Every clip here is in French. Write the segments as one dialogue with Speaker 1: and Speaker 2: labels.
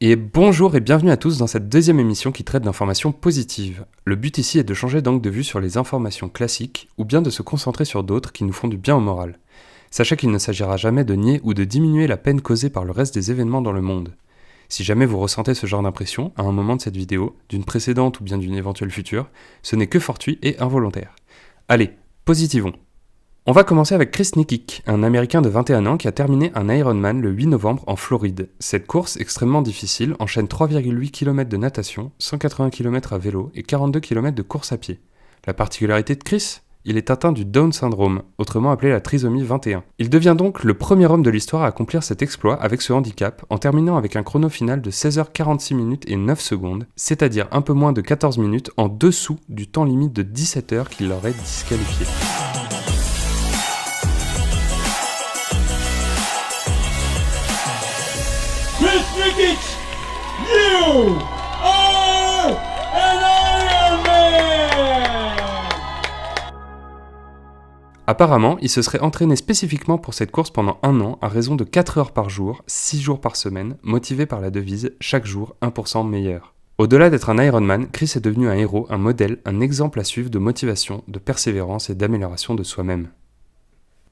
Speaker 1: Et bonjour et bienvenue à tous dans cette deuxième émission qui traite d'informations positives. Le but ici est de changer d'angle de vue sur les informations classiques ou bien de se concentrer sur d'autres qui nous font du bien au moral. Sachez qu'il ne s'agira jamais de nier ou de diminuer la peine causée par le reste des événements dans le monde. Si jamais vous ressentez ce genre d'impression à un moment de cette vidéo, d'une précédente ou bien d'une éventuelle future, ce n'est que fortuit et involontaire. Allez, positivons. On va commencer avec Chris Nikic, un Américain de 21 ans qui a terminé un Ironman le 8 novembre en Floride. Cette course extrêmement difficile enchaîne 3,8 km de natation, 180 km à vélo et 42 km de course à pied. La particularité de Chris ? Il est atteint du Down syndrome, autrement appelé la trisomie 21. Il devient donc le premier homme de l'histoire à accomplir cet exploit avec ce handicap en terminant avec un chrono final de 16h46 minutes et 9 secondes, c'est-à-dire un peu moins de 14 minutes en dessous du temps limite de 17 heures qui l'aurait disqualifié.
Speaker 2: Chris Nikic, you are an Ironman!
Speaker 1: Apparemment, il se serait entraîné spécifiquement pour cette course pendant 1 an à raison de 4 heures par jour, 6 jours par semaine, motivé par la devise « Chaque jour, 1% meilleur ». Au-delà d'être un Ironman, Chris est devenu un héros, un modèle, un exemple à suivre de motivation, de persévérance et d'amélioration de soi-même.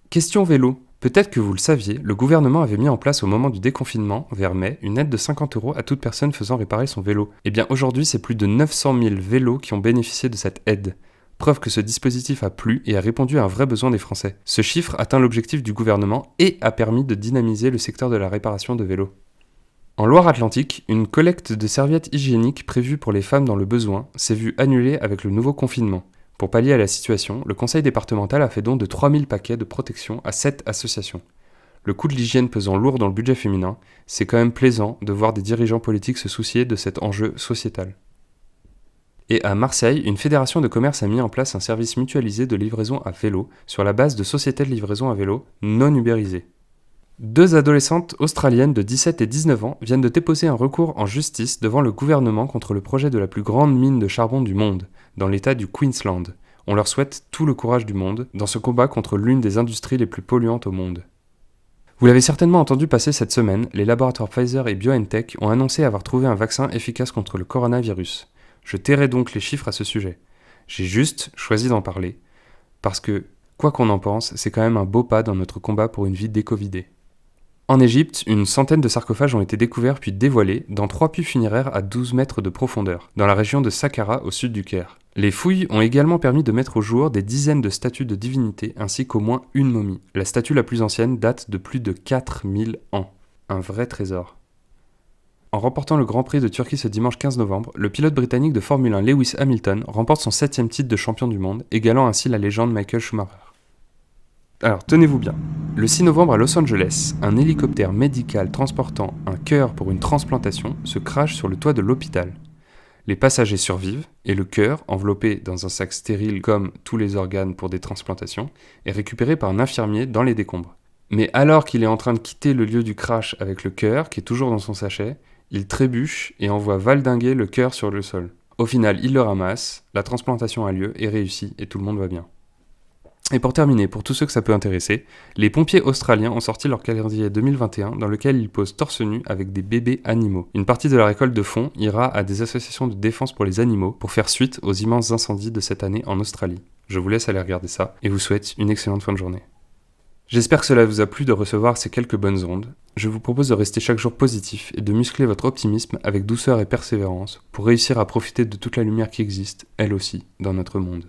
Speaker 1: Question vélo. Peut-être que vous le saviez, le gouvernement avait mis en place au moment du déconfinement, vers mai, une aide de 50 € à toute personne faisant réparer son vélo. Et bien aujourd'hui, c'est plus de 900 000 vélos qui ont bénéficié de cette aide. Preuve que ce dispositif a plu et a répondu à un vrai besoin des Français. Ce chiffre atteint l'objectif du gouvernement et a permis de dynamiser le secteur de la réparation de vélos. En Loire-Atlantique, une collecte de serviettes hygiéniques prévue pour les femmes dans le besoin s'est vue annulée avec le nouveau confinement. Pour pallier à la situation, le conseil départemental a fait don de 3000 paquets de protection à 7 associations. Le coût de l'hygiène pesant lourd dans le budget féminin, c'est quand même plaisant de voir des dirigeants politiques se soucier de cet enjeu sociétal. Et à Marseille, une fédération de commerce a mis en place un service mutualisé de livraison à vélo sur la base de sociétés de livraison à vélo non ubérisées. 2 adolescentes australiennes de 17 et 19 ans viennent de déposer un recours en justice devant le gouvernement contre le projet de la plus grande mine de charbon du monde, dans l'état du Queensland. On leur souhaite tout le courage du monde dans ce combat contre l'une des industries les plus polluantes au monde. Vous l'avez certainement entendu passer cette semaine, les laboratoires Pfizer et BioNTech ont annoncé avoir trouvé un vaccin efficace contre le coronavirus. Je tairai donc les chiffres à ce sujet. J'ai juste choisi d'en parler, parce que, quoi qu'on en pense, c'est quand même un beau pas dans notre combat pour une vie décovidée. En Égypte, une centaine de sarcophages ont été découverts puis dévoilés dans 3 puits funéraires à 12 mètres de profondeur, dans la région de Saqqara au sud du Caire. Les fouilles ont également permis de mettre au jour des dizaines de statues de divinités ainsi qu'au moins une momie. La statue la plus ancienne date de plus de 4000 ans. Un vrai trésor. En remportant le Grand Prix de Turquie ce dimanche 15 novembre, le pilote britannique de Formule 1 Lewis Hamilton remporte son 7e titre de champion du monde, égalant ainsi la légende Michael Schumacher. Alors, tenez-vous bien. Le 6 novembre à Los Angeles, un hélicoptère médical transportant un cœur pour une transplantation se crache sur le toit de l'hôpital. Les passagers survivent et le cœur, enveloppé dans un sac stérile comme tous les organes pour des transplantations, est récupéré par un infirmier dans les décombres. Mais alors qu'il est en train de quitter le lieu du crash avec le cœur, qui est toujours dans son sachet, il trébuche et envoie valdinguer le cœur sur le sol. Au final, il le ramasse, la transplantation a lieu et réussit et tout le monde va bien. Et pour terminer, pour tous ceux que ça peut intéresser, les pompiers australiens ont sorti leur calendrier 2021 dans lequel ils posent torse nu avec des bébés animaux. Une partie de la récolte de fonds ira à des associations de défense pour les animaux pour faire suite aux immenses incendies de cette année en Australie. Je vous laisse aller regarder ça et vous souhaite une excellente fin de journée. J'espère que cela vous a plu de recevoir ces quelques bonnes ondes. Je vous propose de rester chaque jour positif et de muscler votre optimisme avec douceur et persévérance pour réussir à profiter de toute la lumière qui existe, elle aussi, dans notre monde.